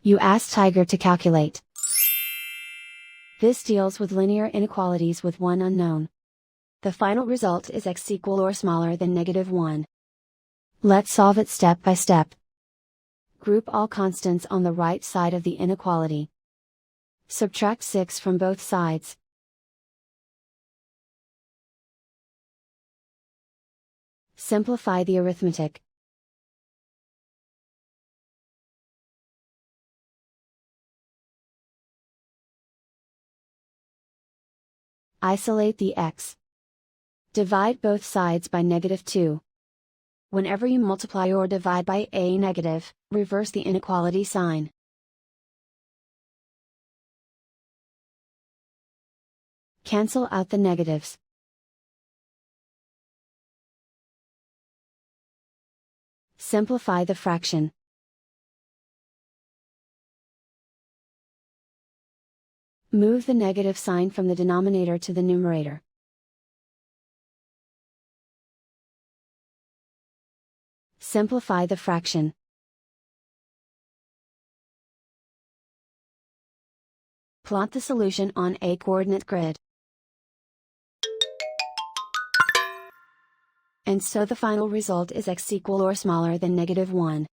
You ask Tiger to calculate. This deals with linear inequalities with one unknown. The final result is x equal or smaller than -1. Let's solve it step by step. Group all constants on the right side of the inequality. Subtract 6 from both sides. Simplify the arithmetic. Isolate the x. Divide both sides by -2. Whenever you multiply or divide by a negative, reverse the inequality sign. Cancel out the negatives. Simplify the fraction. Move the negative sign from the denominator to the numerator. Simplify the fraction. Plot the solution on a coordinate grid. And so the final result is x equal or smaller than -1.